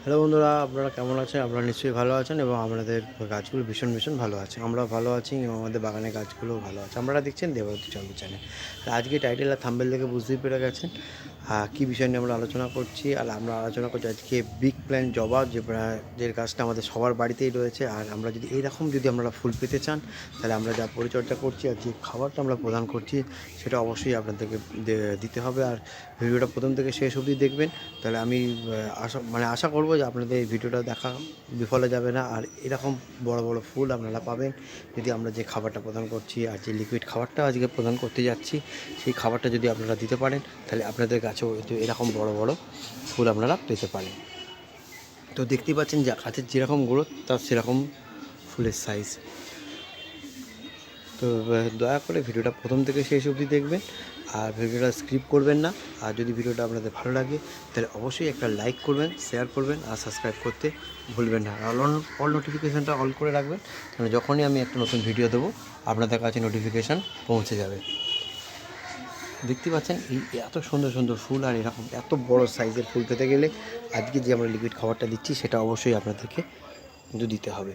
Hello বন্ধুরা, আপনারা কেমন আছেন? আপনারা নিশ্চয়ই ভালো আছেন এবং আপনাদের গাছগুলো ভীষণ ভালো আছে। আমরা ভালো আছি এবং আমাদের বাগানের গাছগুলোও ভালো আছে। আপনারা দেখছেন দেবারতী চন্দ্র চ্যানেল। আজকে টাইটেল আর থাম্বনেল দেখে বুঝতেই পেরে গেছেন কী বিষয় নিয়ে আমরা আলোচনা করছি। আর আমরা আলোচনা করছি আজকে বিগ প্ল্যান জবা, যে গাছটা আমাদের সবার বাড়িতেই রয়েছে। আর আমরা যদি এইরকম যদি আমরা ফুল পেতে চান, তাহলে আমরা যা পরিচর্যা করছি আর যে খাবারটা আমরা প্রদান করছি সেটা অবশ্যই আপনাদেরকে দিতে হবে। আর ভিডিওটা প্রথম থেকে শেষ অবধি দেখবেন, তাহলে আমি আশা করব যে আপনাদের এই ভিডিওটা দেখা বিফলে যাবে না। আর এরকম বড় বড় ফুল আপনারা পাবেন যদি আমরা যে খাবারটা প্রদান করছি আর যে লিকুইড খাবারটা আজকে প্রদান করতে যাচ্ছি, সেই খাবারটা যদি আপনারা দিতে পারেন, তাহলে আপনাদের গাছেও এরকম বড় বড় ফুল আপনারা পেতে পারেন। তো দেখতেই পাচ্ছেন যে গাছের যেরকম গ্রোথ তার সেরকম ফুলের সাইজ। তো দয়া করে ভিডিওটা প্রথম থেকে শেষ অবধি দেখবেন আর ভিডিওটা স্কিপ করবেন না। আর যদি ভিডিওটা আপনাদের ভালো লাগে তাহলে অবশ্যই একটা লাইক করবেন, শেয়ার করবেন আর সাবস্ক্রাইব করতে ভুলবেন না। আর অল নোটিফিকেশানটা অল করে রাখবেন, কারণ যখনই আমি একটা নতুন ভিডিও দেবো আপনাদের কাছে নোটিফিকেশান পৌঁছে যাবে। দেখতে পাচ্ছেন এই এত সুন্দর ফুল, আর এরকম এত বড় সাইজের ফুল পেতে গেলে আজকে যে আমরা লিকুইড খাবারটা দিচ্ছি সেটা অবশ্যই আপনাদেরকে কিন্তু দিতে হবে।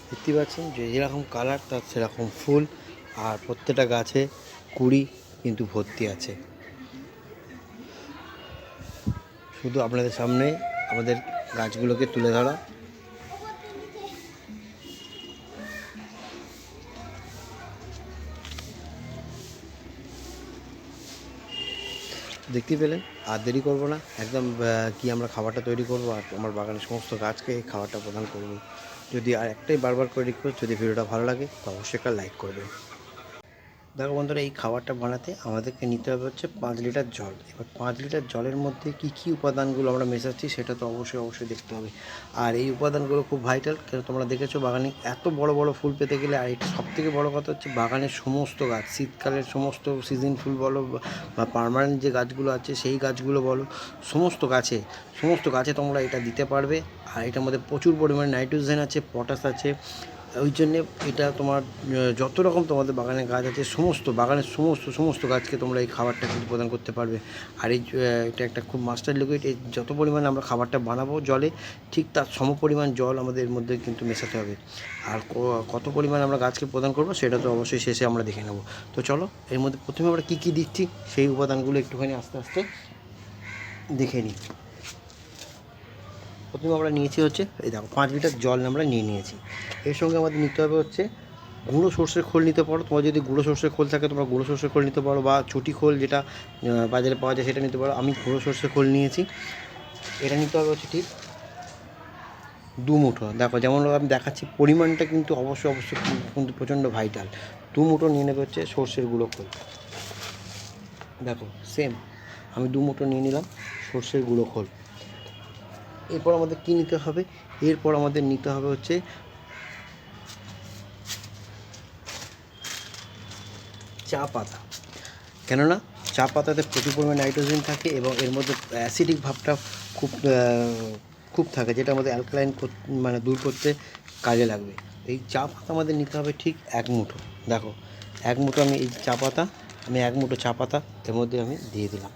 দেখতে পাচ্ছেন যে যেরকম কালার তার সেরকম ফুল, আর প্রত্যেকটা গাছে কুড়ি কিন্তু ভর্তি আছে। শুধু আপনাদের সামনে আমাদের গাছগুলোকে তুলে ধরা। দেখতে পেলেন, আর দেরি করবো না, একদম কি আমরা খাবারটা তৈরি করবো আর আমার বাগানের সমস্ত গাছকে এই খাবারটা প্রদান করব। যদি আর একটাই বারবার করে রিকোয়েস্ট, যদি ভিডিওটা ভালো লাগে তো অবশ্যই একটা লাইক করবেন। দেখো বন্ধুরা, এই খাবারটা বানাতে আমাদেরকে নিতে হবে হচ্ছে 5 লিটার জল। এবার 5 লিটার জলের মধ্যে কী উপাদানগুলো আমরা মেশাচ্ছি সেটা তো অবশ্যই দেখতে হবে। আর এই উপাদানগুলো খুব ভাইটাল, কেন তোমরা দেখেছো বাগানে এত বড় বড় ফুল পেতে গেলে। আর এটা সবথেকে বড় কথা হচ্ছে বাগানের সমস্ত গাছ, শীতকালের সমস্ত সিজন ফুল বলো বা পার্মানেন্ট যে গাছগুলো আছে সেই গাছগুলো বলো, সমস্ত গাছে তোমরা এটা দিতে পারবে। আর এটার মধ্যে প্রচুর পরিমাণে নাইট্রোজেন আছে, পটাশ আছে। ওই জন্যে এটা তোমার যত রকম তোমাদের বাগানের গাছ আছে বাগানের সমস্ত গাছকে তোমরা এই খাবারটা কিন্তু প্রদান করতে পারবে। আর এটা একটা খুব মাস্টার লিকুইড। এই যত পরিমাণে আমরা খাবারটা বানাবো জলে, ঠিক তার সমপরিমাণ জল আমাদের এর মধ্যে কিন্তু মেশাতে হবে। আর কত পরিমাণ আমরা গাছকে প্রদান করবো সেটা তো অবশ্যই শেষে আমরা দেখে নেব। তো চলো, এর মধ্যে প্রথমে আমরা কী দিচ্ছি সেই উপাদানগুলো একটুখানি আস্তে দেখে নিই। প্রথমে আমরা নিয়েছি হচ্ছে এই দেখো 5 লিটার জল আমরা নিয়েছি। এর সঙ্গে আমাদের নিতে হবে হচ্ছে গুঁড়ো সর্ষের খোল নিতে পারো। তোমার যদি গুঁড়ো সর্ষের খোল থাকে তোমরা গুঁড়ো সর্ষের খোল নিতে পারো, বা চুটি খোল যেটা বাজারে পাওয়া যায় সেটা নিতে পারো। আমি গুঁড়ো সর্ষের খোল নিয়েছি। এটা নিতে হবে হচ্ছে ঠিক 2 মুঠো। দেখো যেমন আমি দেখাচ্ছি, পরিমাণটা কিন্তু অবশ্যই কিন্তু প্রচণ্ড ভাইটাল। 2 মুঠো নিয়ে নেবে হচ্ছে সর্ষের গুঁড়ো খোল। দেখো সেম আমি 2 মুঠো নিয়ে নিলাম সর্ষের গুঁড়ো খোল। এরপর আমাদের কী নিতে হবে? এরপর আমাদের নিতে হবে হচ্ছে চা পাতা। কেননা চা পাতাতে প্রচুর পরিমাণে নাইট্রোজেন থাকে এবং এর মধ্যে অ্যাসিডিক ভাবটা খুব থাকে, যেটা আমাদের অ্যালকালাইন দূর করতে কাজে লাগবে। এই চা পাতা আমাদের নিতে হবে ঠিক 1 মুঠো। দেখো 1 মুঠো আমি এই চা পাতা, 1 মুঠো চা পাতা এর মধ্যে আমি দিয়ে দিলাম।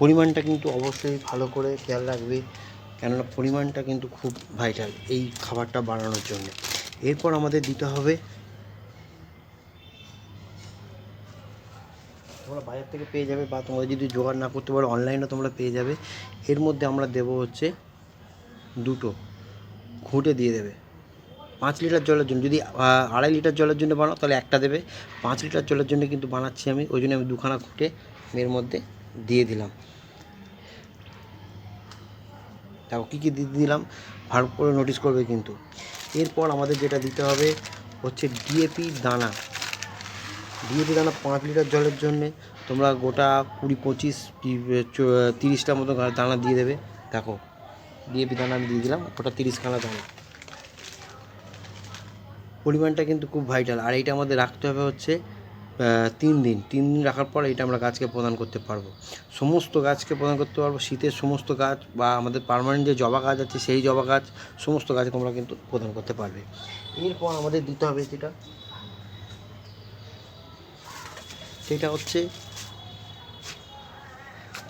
পরিমাণটা কিন্তু অবশ্যই ভালো করে খেয়াল রাখবে, কেননা পরিমাণটা কিন্তু খুব ভাইটাল এই খাবারটা বানানোর জন্য। এরপর আমাদের দিতে হবে, তোমরা বাজার থেকে পেয়ে যাবে, বা তোমরা যদি জোগাড় না করতে পারো অনলাইনে তোমরা পেয়ে যাবে। এর মধ্যে আমরা দেবো হচ্ছে 2টো ঘুঁটে দিয়ে দেবে 5 লিটার জলের জন্য। যদি 2.5 লিটার জলের জন্য বানাও তাহলে একটা দেবে। 5 লিটার জলের জন্য কিন্তু বানাচ্ছি আমি, ওই জন্য আমি 2খানা ঘুঁটে এর মধ্যে দিয়ে দিলাম। দেখো কী দিয়ে দিলাম ভালো করে নোটিস করবে কিন্তু। এরপর আমাদের যেটা দিতে হবে হচ্ছে ডিএপি দানা। 5 লিটার জলের জন্যে তোমরা গোটা 20-25-30টা মতো দানা দিয়ে দেবে। দেখো ডিএপি দানা আমি দিয়ে দিলাম গোটা 30খানা দানা। পরিমাণটা কিন্তু খুব ভাইটাল। আর এইটা আমাদের রাখতে হবে হচ্ছে তিন দিন রাখার পর এটা আমরা গাছকে প্রদান করতে পারবো। সমস্ত গাছকে প্রদান করতে পারবো, শীতের সমস্ত গাছ বা আমাদের পার্মানেন্ট যে জবা গাছ আছে সেই জবা গাছ সমস্ত গাছে তোমরা কিন্তু প্রদান করতে পারবে। এরপর আমাদের দিতে হবে সেটা হচ্ছে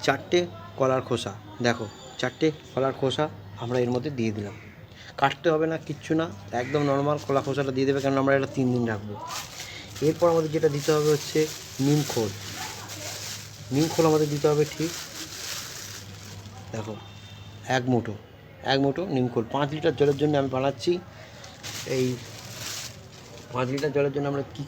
4টে কলার খোসা। দেখো 4টে কলার খোসা আমরা এর মধ্যে দিয়ে দিলাম, কাটতে হবে না, কিচ্ছু না, একদম নর্মাল কলা খোসাটা দিয়ে দেবে, কারণ আমরা এটা 3 দিন রাখবো। এরপর আমাদের যেটা দিতে হবে হচ্ছে নিম খোল আমাদের দিতে হবে ঠিক দেখো 1 মুঠো নিম খোল। 5 লিটার জলের জন্য আমি বানাচ্ছি। এই 5 লিটার জলের জন্য আমরা কী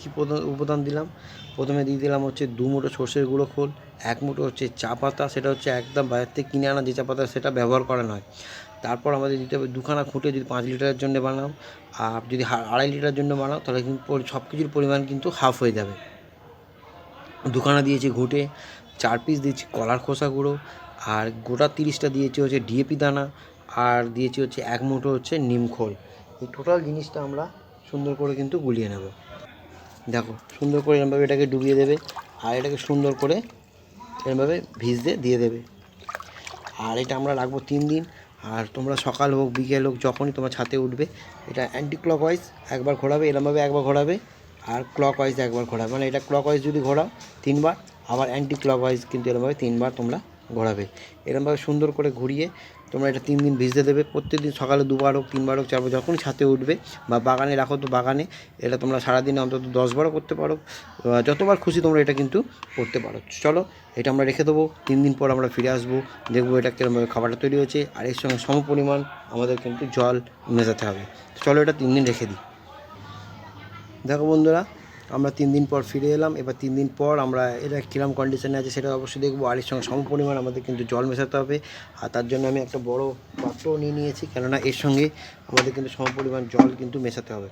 উপাদান দিলাম, প্রথমে দিয়ে দিলাম হচ্ছে 2 মুঠো সর্ষের গুঁড়ো খোল, 1 মুঠো হচ্ছে চা পাতা, সেটা হচ্ছে একদম বাজার থেকে কিনে আনা যে চা পাতা সেটা ব্যবহার করা নয়। তারপর আমাদের দিতে হবে 2খানা খুঁটে, যদি 5 লিটারের জন্য বানাও, আর যদি 2.5 লিটারের জন্য বানাও তাহলে কিন্তু সব কিছুর পরিমাণ কিন্তু হাফ হয়ে যাবে। 2খানা দিয়েছি ঘুঁটে, 4 পিস দিয়েছি কলার খোসা গুঁড়ো, আর গোটা 30টা দিয়েছি হচ্ছে ডিএপি দানা, আর দিয়েছি হচ্ছে 1 মুঠো হচ্ছে নিম খোল। এই টোটাল জিনিসটা আমরা সুন্দর করে কিন্তু গুলিয়ে নেব। দেখো সুন্দর করে এরমভাবে এটাকে ডুবিয়ে দেবে, আর এটাকে সুন্দর করে এরমভাবে ভিজতে দিয়ে দেবে। আর এটা আমরা রাখবো 3 দিন। আর তোমরা সকাল হোক বিকেল হোক যখনই তোমার ছাদে উঠবে, এটা অ্যান্টি ক্লকওয়াইজ একবার ঘোরাবে, এরমভাবে একবার ঘোরাবে, আর ক্লকওয়াইজ একবার ঘোরাবে, মানে এটা ক্লকওয়াইজ যদি ঘোরাও 3বার, আবার অ্যান্টি ক্লকওয়াইজ কিন্তু এরমভাবে 3বার তোমরা ঘোরাবে। এরমভাবে সুন্দর করে ঘুরিয়ে তোমরা এটা 3 দিন ভিজতে দেবে। প্রত্যেকদিন সকালে 2বার হোক 3বার হোক 4বার, যখনই ছাদে উঠবে বা বাগানে রাখো তো বাগানে এটা তোমরা সারাদিনে অন্তত 10বারও করতে পারো, যতবার খুশি তোমরা এটা কিন্তু করতে পারো। চলো এটা আমরা রেখে দেবো, 3 দিন পর আমরা ফিরে আসবো, দেখবো এটা কীরকমভাবে খাবারটা তৈরি হয়েছে। আর এর সঙ্গে সমপরিমাণ আমাদের কিন্তু জল মেশাতে হবে। চলো এটা 3 দিন রেখে দিই। দেখো বন্ধুরা, আমরা 3 দিন পর ফিরে এলাম। এবার 3 দিন পর আমরা এটা কীরকম কন্ডিশনে আছে সেটা অবশ্যই দেখবো। আর এর সঙ্গে সমপরিমাণ আমাদের কিন্তু জল মেশাতে হবে, আর তার জন্য আমি একটা বড় পাত্রও নিয়ে নিয়েছি, কেননা এর সঙ্গে আমাদের কিন্তু সমপরিমাণ জল কিন্তু মেশাতে হবে।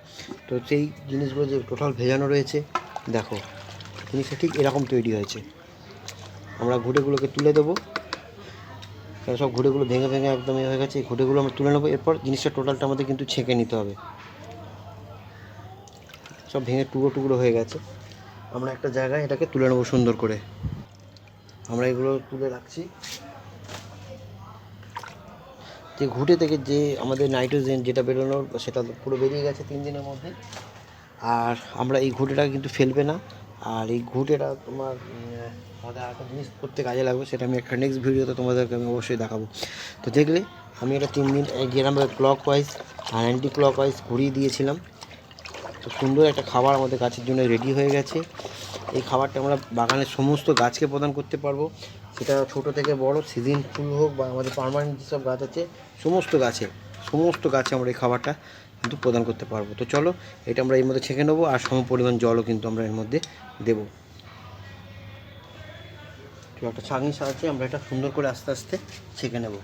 তো সেই জিনিসগুলো যে টোটাল ভেজানো রয়েছে, দেখো জিনিসটা ঠিক এরকম তৈরি হয়েছে। আমরা ঘুঁটেগুলোকে তুলে দেবো, কারণ সব ঘুঁটেগুলো ভেঙে ভেঙে একদম হয়ে গেছে। এই ঘুঁটেগুলো আমরা তুলে নেবো। এরপর জিনিসটা টোটালটা আমাদের কিন্তু ছেঁকে নিতে হবে, সব ভেঙে টুকরো টুকরো হয়ে গেছে। আমরা একটা জায়গায় এটাকে তুলে নেবো সুন্দর করে। আমরা এগুলো তুলে রাখছি। যে ঘুঁটে থেকে যে আমাদের নাইট্রোজেন যেটা বেরোনোর সেটা পুরো বেরিয়ে গেছে 3 দিনের মধ্যে। আর আমরা এই ঘুঁটেটা কিন্তু ফেলবে না। আর এই ঘুঁটেটা তোমার আমাদের একটা জিনিস করতে কাজে লাগবে, সেটা আমি একটা নেক্সট ভিডিওতে তোমাদেরকে আমি অবশ্যই দেখাবো। তো দেখলে আমি এটা 3 দিন যেরকমভাবে ক্লক ওয়াইজ আর অ্যান্টি ক্লক ওয়াইজ ঘুরিয়ে দিয়েছিলাম। তো সুন্দর একটা খাবার আমাদের গাছের জন্য রেডি হয়ে গেছে। এই খাবারটা আমরা বাগানের সমস্ত গাছকে প্রদান করতে পারবো, সেটা ছোট থেকে বড়, সিজন ফুল হোক বা আমাদের পার্মানেন্ট যেসব গাছ আছে সমস্ত গাছে আমরা এই খাবারটা কিন্তু প্রদান করতে পারবো। তো চলো এটা আমরা এর মধ্যে ছেঁকে নেবো, আর সমপরিমাণ জলও কিন্তু আমরা এর মধ্যে দেবো। তো একটা ছাঁকনির সাহায্যে আমরা এটা সুন্দর করে আস্তে আস্তে ছেঁকে নেব।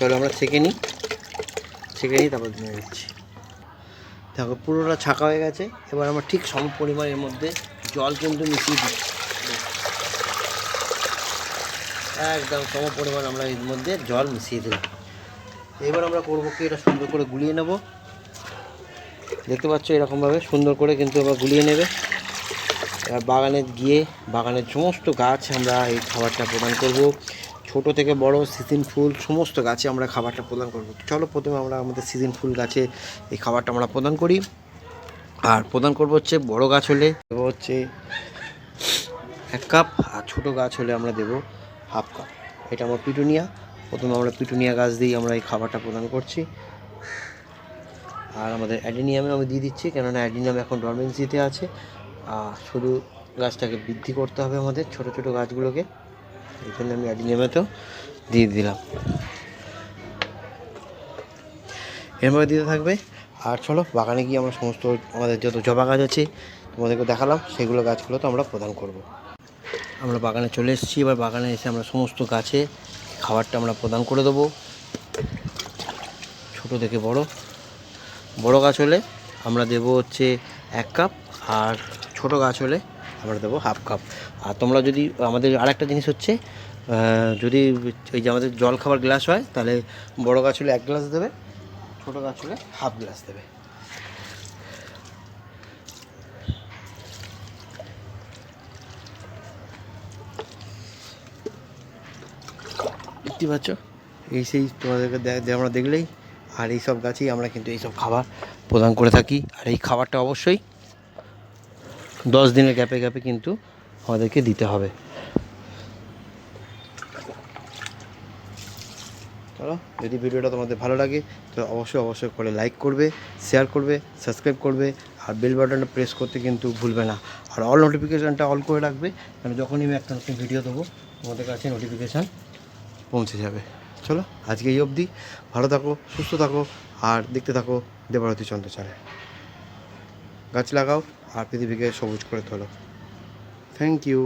চলো আমরা ছেঁকে নিই, তারপর দিয়ে দিচ্ছি। দেখো পুরোটা ছাঁকা হয়ে গেছে। এবার আমরা ঠিক সম পরিমাণের মধ্যে জল কিন্তু মিশিয়ে দিচ্ছি, একদম সম পরিমাণ আমরা এর মধ্যে জল মিশিয়ে দিলাম। এবার আমরা করবো কি, এটা সুন্দর করে গুলিয়ে নেব। দেখতে পাচ্ছ এরকমভাবে সুন্দর করে কিন্তু আমরা গুলিয়ে নেবে। এবার বাগানে গিয়ে বাগানের সমস্ত গাছ আমরা এই খাবারটা প্রদান করব। ছোট থেকে বড় সিজন ফুল সমস্ত গাছে আমরা খাবারটা প্রদান করব। চলো প্রথমে আমরা আমাদের সিজন ফুল গাছে এই খাবারটা আমরা প্রদান করি। আর প্রদান করব হচ্ছে বড় গাছ হলে দেবো হচ্ছে 1 কাপ, আর ছোটো গাছ হলে আমরা দেবো হাফ কাপ। এটা আমার পিটুনিয়া। প্রথমে আমরা পিটুনিয়া গাছ দিয়েই আমরা এই খাবারটা প্রদান করছি। আর আমাদের অ্যাডিনিয়ামে আমি দিয়ে দিচ্ছি, কেননা অ্যাডিনিয়াম এখন ডরমেন্সিতে আছে। আর শুধু গাছটাকে বৃদ্ধি করতে হবে আমাদের ছোট ছোট গাছগুলোকে, এই জন্য আমি অ্যাডিনিয়ামেতেও দিয়ে দিলাম। এরমভাবে দিতে থাকবে। আর চলো বাগানে গিয়ে আমরা সমস্ত আমাদের যত জবা গাছ আছে তোমাদেরকে দেখালাম, সেগুলো গাছগুলো তো আমরা প্রদান করব। আমরা বাগানে চলে এসেছি। এবার বাগানে এসে আমরা সমস্ত গাছে খাবারটা আমরা প্রদান করে দেবো, ছোট থেকে বড় গাছ হলে আমরা দেবো হচ্ছে 1 কাপ, আর ছোট গাছ হলে আমরা দেবো 1/2 কাপ। আর তোমরা যদি আমাদের আরেকটা জিনিস হচ্ছে, যদি এই যে আমাদের জল খাবার গ্লাস হয়, তাহলে বড় গাছ হলে 1 গ্লাস দেবে, ছোট গাছ হলে 1/2 গ্লাস দেবে। দেখতে পাচ্ছ, এই সেই তোমাদেরকে আমরা দেখলেই, আর এই সব গাছেই আমরা কিন্তু এইসব খাবার প্রদান করে থাকি। আর এই খাবারটা অবশ্যই 10 দিনের গ্যাপে গ্যাপে কিন্তু আমাদেরকে দিতে হবে। চলো, যদি ভিডিওটা তোমাদের ভালো লাগে তো অবশ্যই করে লাইক করবে, শেয়ার করবে, সাবস্ক্রাইব করবে, আর বেল বাটনটা প্রেস করতে কিন্তু ভুলবে না। আর অল নোটিফিকেশানটা অল করে রাখবে, কারণ যখনই আমি একটা নতুন ভিডিও দেবো তোমাদের কাছে নোটিফিকেশান পৌঁছে যাবে। চলো, আজকে এই অবধি। ভালো থাকো, সুস্থ থাকো, আর দেখতে থাকো দেবারতী চন্দ্র চ্যানেল। গাছ লাগাও আর পৃথিবীকে সবুজ করে তোলো। Thank you.